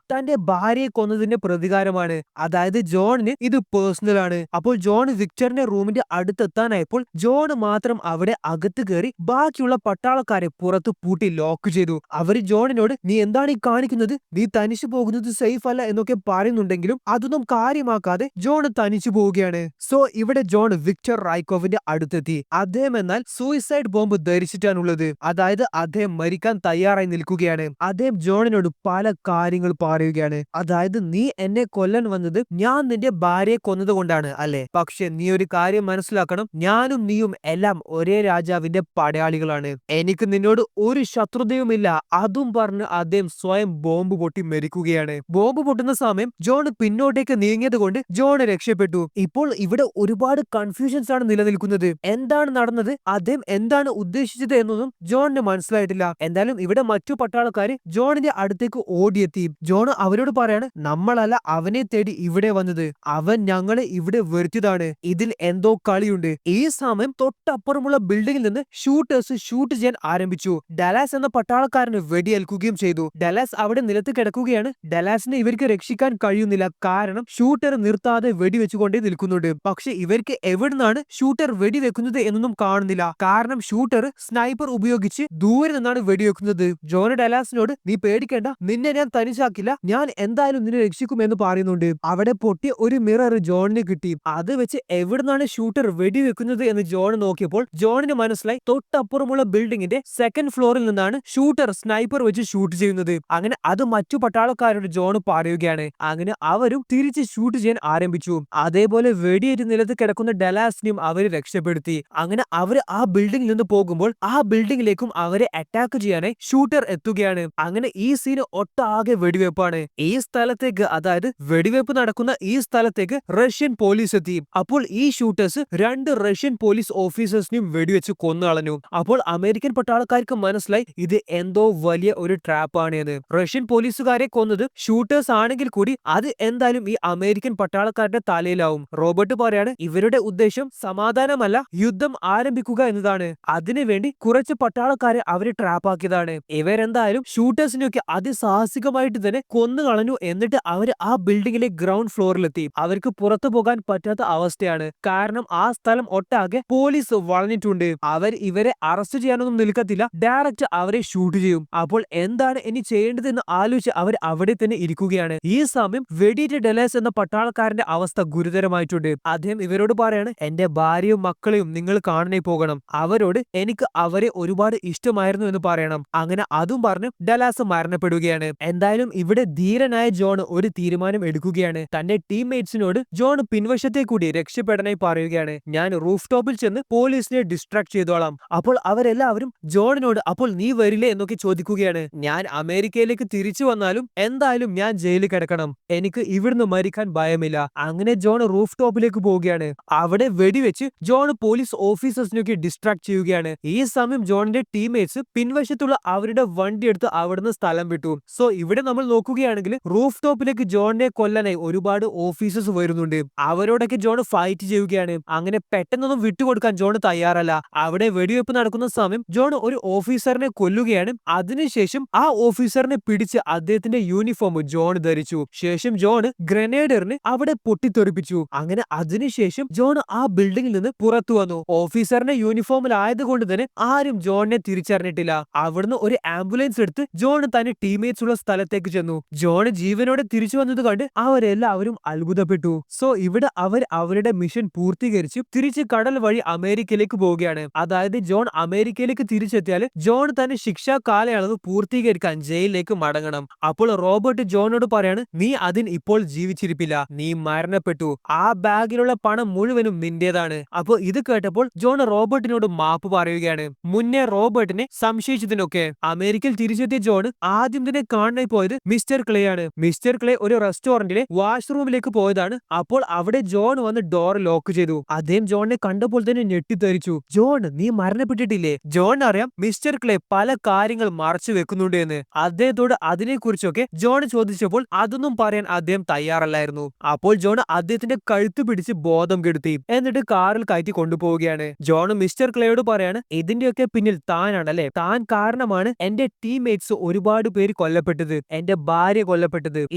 തന്റെ ഭാര്യയെ കൊന്നതിന്റെ പ്രതികാരമാണ്. അതായത് ജോണിന് ഇത് പേഴ്സണൽ ആണ്. അപ്പോൾ ജോൺ വിക്ടറിന്റെ റൂമിന്റെ അടുത്തെത്താനായപ്പോൾ ജോൺ മാത്രം അവിടെ അകത്ത് കയറി ബാക്കിയുള്ള പട്ടാളക്കാരെ പുറത്ത് പൂട്ടി ലോക്ക് ചെയ്തു. അവര് ജോണിനോട്, നീ എന്താണ് ഈ കാണിക്കുന്നത്? നീ തനിച്ചു പോകുന്നത് സേഫ് അല്ല എന്നൊക്കെ പറയുന്നുണ്ടെങ്കിലും അതൊന്നും കാര്യമാക്കാതെ ജോൺ തനിച്ചു പോവുകയാണ്. സോ ഇവിടെ ജോൺ വിക്ടർ റൈക്കോവിന്റെ അടുത്തെത്തി. അദ്ദേഹം എന്നാൽ സൂയിസൈഡ് ബോംബ് ധരിച്ചിട്ടാണുള്ളത്. അതായത് അദ്ദേഹം മരിക്കാൻ തയ്യാറായി നിൽക്കുകയാണ്. അദ്ദേഹം ജോണിനോട് പല കാര്യങ്ങൾ പറയുകയാണ്. അതായത്, നീ എന്നെ കൊല്ലാൻ വന്നത് ഞാൻ നിന്റെ ഭാര്യയെ കൊന്നത് കൊണ്ടാണ് അല്ലെ? പക്ഷെ നീ ഒരു കാര്യം മനസ്സിലാക്കണം, ഞാനും നീയും എല്ലാം ഒരേ രാജാവിന്റെ പടയാളികളാണ്. എനിക്ക് നിന്നോട് ഒരു ശത്രുതയുമില്ല. അതും പറഞ്ഞ് അദ്ദേഹം സ്വയം ബോംബ് പൊട്ടി മരിക്കുകയാണ്. ബോംബ് പൊട്ടുന്ന സമയം ജോൺ പിന്നോട്ടേക്ക് നീങ്ങിയത് കൊണ്ട് ജോൺ രക്ഷപ്പെട്ടു. ഇപ്പോൾ ഇവിടെ ഒരുപാട് കൺഫ്യൂഷൻസ് ആണ് നിലനിൽക്കുന്നത്. എന്താണ് നടന്നത്, അദ്ദേഹം എന്താണ് ഉദ്ദേശിച്ചത് എന്നൊന്നും ജോണിന് മനസ്സിലായിട്ടില്ല. എന്തായാലും ഇവിടെ മറ്റു പട്ടാളക്കാര് ജോണിന്റെ അടുത്തേക്ക് ഓടിയെത്തി. ജോൺ അവരോട് പറയാണ്, നമ്മളല്ല അവനെ തേടി ഇവിടെ വന്നത്, അവൻ ഞങ്ങളെ ഇവിടെ വരുത്തിയതാണ്. ഇതിൽ എന്തോ കളിയുണ്ട്. ഈ സമയം തൊട്ടപ്പുറമുള്ള ബിൽഡിംഗിൽ നിന്ന് ഷൂട്ടേഴ്സ് ഷൂട്ട് ചെയ്യാൻ ആരംഭിച്ചു. ഡലാസ് എന്ന പട്ടാളക്കാരന് വെടിയേൽക്കുകയും ചെയ്തു. ഡലാസ് അവിടെ നിലത്ത് കിടക്കുകയാണ്. ഡലാസിനെ ഇവർക്ക് രക്ഷിക്കാൻ കഴിയുന്നില്ല. കാരണം ഷൂട്ടർ നിർത്താതെ വെടിവെച്ചുകൊണ്ടേ നിൽക്കുന്നുണ്ട്. പക്ഷെ ഇവർക്ക് എവിടുന്നാണ് ഷൂട്ടർ വെടിവെക്കുന്നത് എന്നൊന്നും കാണുന്നില്ല. കാരണം ഷൂട്ടർ സ്നൈപ്പർ ഉപയോഗിച്ച് ദൂരെ നിന്നാണ് വെടിവെക്കുന്നത്. ജോൺ ഡലാസിനോട്, നീ പേടിക്കേണ്ട, നിന്നെ ഞാൻ തനിച്ചാക്കില്ല, ഞാൻ എന്തായാലും നിന്നെ രക്ഷിക്കുമെന്ന് പറയുന്നുണ്ട്. അവിടെ പൊട്ടിയ ഒരു മിറർ ജോണിന് കിട്ടി. അത് വെച്ച് എവിടുന്നാണ് ഷൂട്ടർ വെടിവെക്കുന്നത് എന്ന് ജോൺ നോക്കിയപ്പോൾ ജോണിന് മനസ്സിലായി തൊട്ടപ്പുറമുള്ള ബിൽഡിംഗിന്റെ സെക്കൻഡ് ഫ്ലോറിൽ നിന്നാണ് ഷൂട്ടർ സ്നൈപ്പർ വെച്ച് ഷൂട്ട് ചെയ്യുന്നത്. അങ്ങനെ അത് മറ്റു പട്ടാളക്കാരോട് ജോൺ പറയുകയാണ്. അങ്ങനെ അവരും തിരിച്ച് ഷൂട്ട് ചെയ്യാൻ ആരംഭിച്ചു. അതേപോലെ വെടിയേറ്റ് നിലത്ത് കിടക്കുന്ന ഡലാസിനെയും അവര് രക്ഷപ്പെടുത്തി. അങ്ങനെ അവര് ആ ബിൽഡിംഗിൽ നിന്ന് പോകുമ്പോൾ ആ ബിൽഡിംഗിലേക്കും അവരെ അറ്റാക്ക് ചെയ്യാനായി ഷൂട്ടർ എത്തുകയാണ്. അങ്ങനെ ഈ സീന് ഒട്ടാകെ വെടിവെപ്പാണ്. ഈ സ്ഥലത്തേക്ക്, അതായത് വെടിവെപ്പ് നടക്കുന്ന ഈ സ്ഥലത്തേക്ക് റഷ്യൻ പോലീസ് എത്തി. അപ്പോൾ ഈ ഷൂട്ടേഴ്സ് 2 റഷ്യൻ പോലീസ് ഓഫീസേഴ്സിനെയും വെടിവെച്ച് കൊന്നുകളഞ്ഞു. അപ്പോൾ അമേരിക്കൻ പട്ടാളക്കാർക്ക് മനസ്സിലായി ഇത് എന്തോ വലിയ ഒരു ട്രാപ്പാണ് എന്ന്. റഷ്യൻ പോലീസുകാരെ കൊന്നത് ഷൂട്ടേഴ്സ് ആണെങ്കിൽ കൂടി അത് എന്തായാലും ഈ അമേരിക്കൻ പട്ടാളക്കാരുടെ തലയിലാവും. റോബർട്ട് പറയാണ്, ഇവരുടെ ഉദ്ദേശം സമാധാനമല്ല, യുദ്ധം ആരംഭിക്കുക എന്നതാണ്. അതിനുവേണ്ടി കുറച്ച് പട്ടാളക്കാരെ അവര് ട്രാപ്പ് ആക്കിയതാണ്. ഇവരെന്തായാലും ഷൂട്ടേഴ്സിനെയൊക്കെ അതിസാഹസികമായിട്ട് തന്നെ കൊന്നു കളഞ്ഞു. എന്നിട്ട് അവര് ആ ബിൽഡിങ്ങിലെ ഗ്രൗണ്ട് ഫ്ലോറിലെത്തി. അവർക്ക് പുറത്തു പോകാൻ പറ്റാത്ത അവസ്ഥയാണ്. കാരണം ആ സ്ഥലം ഒട്ടാകെ പോലീസ് വളഞ്ഞിട്ടുണ്ട്. അവർ ഇവരെ അറസ്റ്റ് ചെയ്യാനൊന്നും നിൽക്കത്തില്ല, ഡയറക്റ്റ് അവരെ ഷൂട്ട് ചെയ്യും. അപ്പോൾ എന്താണ് ഇനി ചെയ്യേണ്ടതെന്ന് ആലോചിച്ച് അവർ അവിടെ തന്നെ ഇരിക്കുകയാണ്. ഈ സമയം വെടിയേറ്റ ഡെലാസ് എന്ന പട്ടാളക്കാരന്റെ അവസ്ഥ ഗുരുതരമായിട്ടുണ്ട്. അദ്ദേഹം ഇവരോട് പറയാണ്, എന്റെ ഭാര്യയും മക്കളെയും നിങ്ങൾ കാണാനായി പോകണം. അവരോട് എനിക്ക് അവരെ ഒരുപാട് ഇഷ്ടമായിരുന്നു എന്ന് പറയണം. അങ്ങനെ അതും പറഞ്ഞ് ഡെലാസ് മരണപ്പെടുകയാണ്. എന്തായാലും ഇവിടെ ധീരനായ ജോൺ ഒരു തീരുമാനം എടുക്കുകയാണ്. തന്റെ ടീംമേറ്റ്സിനോട് ജോൺ പിൻവശത്തെ കൂടി രക്ഷപ്പെടാനായി പറയുകയാണ്. ഞാൻ റൂഫ് ടോപ്പിൽ ചെന്ന് പോലീസിനെ ഡിസ്ട്രാക്ട് ചെയ്തോളാം. അപ്പോൾ അവരെല്ലാവരും ജോണിനോട് അപ്പോൾ നീ വരില്ലേ എന്നൊക്കെ ചോദിക്കുകയാണ്. ഞാൻ അമേരിക്കയിലേക്ക് തിരിച്ചു വന്നാലും എന്തായാലും ഞാൻ ജയിലിൽ കിടക്കണം, എനിക്ക് ഇവിടുന്ന് മരിക്കാൻ ഭയമില്ല. അങ്ങനെ ജോൺ റൂഫ് ടോപ്പിലേക്ക് പോവുകയാണ്. അവിടെ വെടിവെച്ച് ജോൺ പോലീസ് ഓഫീസേഴ്സിനൊക്കെ ഡിസ്ട്രാക്ട് ചെയ്യുകയാണ്. ഈ സമയം ജോണിന്റെ ടീംമേറ്റ്സ് പിൻവശത്തുള്ള അവരുടെ വണ്ടി എടുത്ത് അവിടുന്ന് സ്ഥലം വിട്ടു. സോ ഇവിടെ നമ്മൾ നോക്കുകയാണെങ്കിൽ റൂഫ് ടോപ്പിലേക്ക് ജോണിനെ കൊല്ലാനായി ഒരുപാട് ഓഫീസേഴ്സ് വരുന്നുണ്ട്. അവരോടൊക്കെ ജോൺ ഫൈറ്റ് ചെയ്യുകയാണ്. അങ്ങനെ പെട്ടെന്നൊന്നും വിട്ടുകൊടുക്കാൻ ജോൺ തയ്യാറല്ല. അവിടെ വെടിവെപ്പ് നടക്കുന്ന സമയം ജോൺ ഒരു ഓഫീസറിനെ കൊല്ലുകയാണ്. അതിനുശേഷം ആ ഓഫീസറിനെ പിടിച്ച് അദ്ദേഹത്തിന്റെ യൂണിഫോം ജോൺ ധരിച്ചു. ശേഷം ജോൺ ഗ്രനേഡറിന് അവിടെ പൊട്ടിത്തെറിപ്പിച്ചു. അങ്ങനെ അതിനുശേഷം ജോൺ ആ ബിൽഡിംഗിൽ നിന്ന് പുറത്തു വന്നു. ഓഫീസറിന്റെ യൂണിഫോമിലായതുകൊണ്ട് തന്നെ ആരും ജോണിനെ തിരിച്ചറിഞ്ഞിട്ടില്ല. അവിടുന്ന് ഒരു ആംബുലൻസ് എടുത്ത് ജോൺ തന്റെ ടീംമേറ്റ്സ് ഉള്ള സ്ഥലത്തേക്ക് ചെന്നു. ജോൺ ജീവനോടെ തിരിച്ചു വന്നത് കണ്ട് അവരെല്ലാവരും അത്ഭുതപ്പെട്ടു. സോ ഇവിടെ അവർ അവരുടെ മിഷൻ പൂർത്തീകരിച്ച് തിരിച്ച് കടൽ വഴി അമേരിക്കയിലേക്ക് പോവുകയാണ്. അതായത് ജോൺ അമേരിക്കയിലേക്ക് തിരിച്ചെത്തിയാൽ ജോൺ തന്റെ ശിക്ഷാ കാലയളവ് പൂർത്തീകരിക്കാൻ ജയിലിലേക്ക് മടങ്ങണം. അപ്പോൾ റോബർട്ട് ജോണിനോട് പറയാണ്, നീ അതിന് ഇപ്പോൾ ജീവിച്ചിരിപ്പില്ല, നീ മരണപ്പെട്ടു, ആ ബാഗിലുള്ള പണം മുഴുവനും നിന്റേതാണ്. അപ്പോൾ ഇത് കേട്ടപ്പോൾ ജോൺ റോബർട്ടിനോട് മാപ്പ് പറയുകയാണ്. മുന്നേ റോബർട്ടിനെ സംശയിച്ചതിനൊക്കെ. അമേരിക്കയിൽ തിരിച്ചെത്തിയ ജോൺ ആദ്യം തന്നെ കാണാനായി പോയത് മിസ്റ്റർ ക്ലേ ആണ്. മിസ്റ്റർ ക്ലേ ഒരു റെസ്റ്റോറന്റിലെ വാഷ്റൂമിലേക്ക് പോയതാണ്. അപ്പോൾ അവിടെ ജോൺ വന്ന് ഡോർ ലോക്ക് ചെയ്തു. അദ്ദേഹം ജോണിനെ കണ്ടപ്പോൾ തന്നെ ഞെട്ടിത്തെറിച്ചു. ജോൺ, നീ മരണപ്പെട്ടിട്ടില്ലേ? ജോൺ അറിയാം മിസ്റ്റർ ക്ലേ പല കാര്യങ്ങൾ മറച്ചു വെക്കുന്നുണ്ട് എന്ന്. അദ്ദേഹത്തോട് അതിനെക്കുറിച്ചൊക്കെ ജോൺ ചോദിച്ചപ്പോൾ അതൊന്നും പറയാൻ അദ്ദേഹം തയ്യാറല്ലായിരുന്നു. അപ്പോൾ ജോൺ അദ്ദേഹത്തിന്റെ കഴുത്ത് പിടിച്ച് ബോധം കെടുത്തി. എന്നിട്ട് കാറിൽ കയറ്റി കൊണ്ടുപോവുകയാണ്. ജോൺ മിസ്റ്റർ ക്ലേയോട് പറയാണ്, ഇതിന്റെയൊക്കെ പിന്നിൽ താനാണല്ലേ, താൻ കാരണമാണ് എന്റെ ടീംമേറ്റ്സ് ഒരുപാട് പേര് കൊല്ലപ്പെട്ടത്, എന്റെ ഭാര്യ കൊല്ലപ്പെട്ടത്.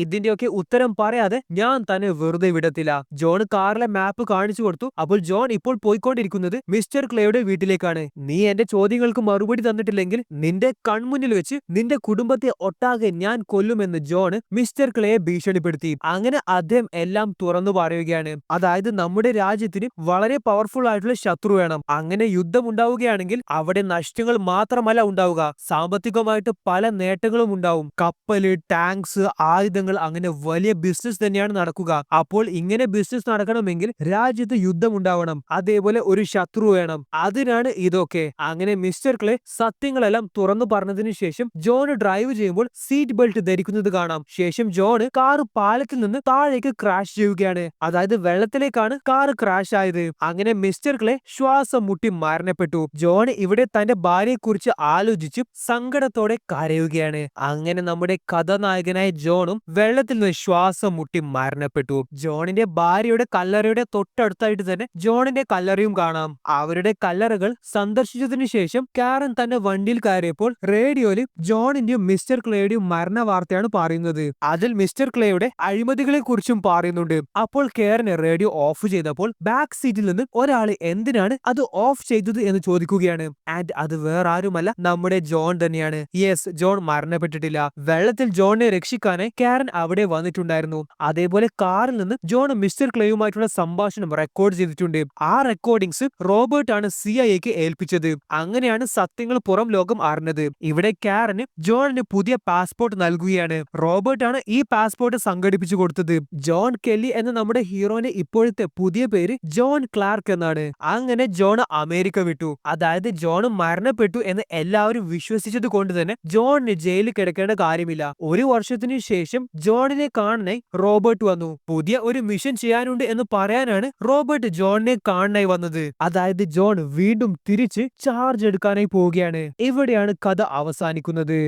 ഇതിന്റെയൊക്കെ ഉത്തരം പറയാതെ ഞാൻ തന്നെ വെറുതെ വിടത്തില്ല. ജോൺ കാറിലെ മാപ്പ് കാണിച്ചു കൊടുത്തു. അപ്പോൾ ജോൺ ഇപ്പോൾ പോയിക്കൊണ്ടിരിക്കുന്നത് മിസ്റ്റർ ക്ലേയുടെ വീട്ടിലേക്കാണ്. നീ എന്റെ ചോദ്യങ്ങൾക്ക് മറുപടി തന്നിട്ടില്ലെങ്കിൽ നിന്റെ കൺമുന്നിൽ വെച്ച് നിന്റെ കുടുംബത്തെ ഒട്ടാകെ ഞാൻ കൊല്ലുമെന്ന് ജോൺ മിസ്റ്റർ ക്ലേയെ ഭീഷണിപ്പെടുത്തി. അങ്ങനെ അദ്ദേഹം എല്ലാം തുറന്നു പറയുകയാണ്. അതായത് നമ്മുടെ രാജ്യത്തിന് വളരെ പവർഫുൾ ആയിട്ടുള്ള ശത്രു വേണം. അങ്ങനെ യുദ്ധം ഉണ്ടാവുകയാണെങ്കിൽ അവിടെ നഷ്ടങ്ങൾ മാത്രമല്ല ഉണ്ടാവുക, സാമ്പത്തികമായിട്ട് പല നേട്ടങ്ങളും ഉണ്ടാവും. കപ്പല്, ടാങ്ക്സ്, ആയുധങ്ങൾ, അങ്ങനെ വലിയ ബിസിനസ് തന്നെയാണ് നടക്കുക. അപ്പോൾ ഇങ്ങനെ ബിസിനസ് നടക്കണമെങ്കിൽ രാജ്യത്ത് യുദ്ധം ഉണ്ടാവണം, അതേപോലെ ഒരു ശത്രു വേണം. അതിനാണ് ഇതൊക്കെ. അങ്ങനെ മിസ്റ്റർ ക്ലേ സത്യങ്ങളെല്ലാം തുറന്നു പറഞ്ഞതിന് ശേഷം ജോൺ ഡ്രൈവ് ചെയ്യുമ്പോൾ സീറ്റ് ബെൽറ്റ് ധരിക്കുന്നത് കാണാം. ശേഷം ജോൺ കാർ പാലത്തിൽ നിന്ന് താഴേക്ക് ക്രാഷ് ചെയ്യുകയാണ്. അതായത് വെള്ളത്തിലേക്കാണ് കാർ ക്രാഷ് ആയത്. അങ്ങനെ മിസ്റ്റർ ക്ലേ ശ്വാസം മുട്ടി മരണപ്പെട്ടു. ജോൺ ഇവിടെ തന്റെ ഭാര്യയെ കുറിച്ച് ആലോചിച്ച് സങ്കടത്തോടെ കരയുകയാണ്. അങ്ങനെ നമ്മുടെ കഥാനായകനായ ജോണും വെള്ളത്തിൽ നിന്ന് ശ്വാസം മുട്ടി മരണപ്പെട്ടു. ജോണിന്റെ ഭാര്യയുടെ കല്ലറയുടെ തൊട്ടടുത്തായിട്ട് തന്നെ ജോണിന്റെ കല്ലറയും കാണാം. അവരുടെ കല്ലറകൾ സന്ദർശിച്ചതിനു ശേഷം കാരൻ തന്റെ വണ്ടിയിൽ കയറിയപ്പോൾ റേഡിയോയിൽ ജോണിന്റെയും മിസ്റ്റർ ക്ലേയുടെയും മരണ വാർത്തയാണ് പറയുന്നത്. അതിൽ മിസ്റ്റർ ക്ലേയുടെ അഴിമതികളെ കുറിച്ചും പറയുന്നുണ്ട്. അപ്പോൾ കാരന് റേഡിയോ ഓഫ് ചെയ്തപ്പോൾ ബാക്ക് സീറ്റിൽ നിന്ന് ഒരാള് എന്തിനാണ് അത് ഓഫ് ചെയ്തത് എന്ന് ചോദിക്കുകയാണ്. ആൻഡ് അത് വേറെ ആരുമല്ല, നമ്മുടെ ജോൺ തന്നെയാണ്. യെസ്, ജോൺ മരണപ്പെട്ടിട്ടില്ല. വെള്ളത്തിൽ ജോണിനെ രക്ഷിക്കാനായി കാരൻ അവിടെ വന്നിട്ടുണ്ടായിരുന്നു. അതേപോലെ കാറിൽ നിന്ന് ജോൺ മിസ്റ്റർ ക്ലേയുമായിട്ടുള്ള സംഭാഷണം റെക്കോർഡ് ചെയ്തിട്ടുണ്ട്. ആ റെക്കോർഡിംഗ്സ് റോബർട്ട് ആണ് CIA ഏൽപ്പിച്ചത്. അങ്ങനെയാണ് സത്യങ്ങൾ പുറം ലോകം അറിഞ്ഞത്. ഇവിടെ കാരന് ജോണിന് പുതിയ പാസ്പോർട്ട് നൽകുകയാണ്. റോബർട്ട് ആണ് ഈ പാസ്പോർട്ട് സംഘടിപ്പിച്ചു കൊടുത്തത്. ജോൺ കെല്ലി എന്ന നമ്മുടെ ഹീറോന്റെ ഇപ്പോഴത്തെ പുതിയ പേര് ജോൺ ക്ലാർക്ക് എന്നാണ്. അങ്ങനെ ജോൺ അമേരിക്ക വിട്ടു. അതായത് ജോൺ മരണപ്പെട്ടു എന്ന് എല്ലാവരും വിശ്വസിച്ചത് കൊണ്ട് തന്നെ ജോണിന് ജയിലിൽ കിടക്കേണ്ട കാര്യമില്ല. ഒരു വർഷത്തിനു ശേഷം ജോണിനെ കാണാനായി റോബർട്ട് വന്നു. പുതിയ ഒരു മിഷൻ ചെയ്യാനുണ്ട് എന്ന് പറയാനാണ് റോബർട്ട് ജോണിനെ കാണാനായി വന്നത്. അതായത് ജോൺ വീണ്ടും തിരിച്ച് ചാർജ് എടുക്കാനായി പോവുകയാണ്. ഇവിടെയാണ് കഥ അവസാനിക്കുന്നത്.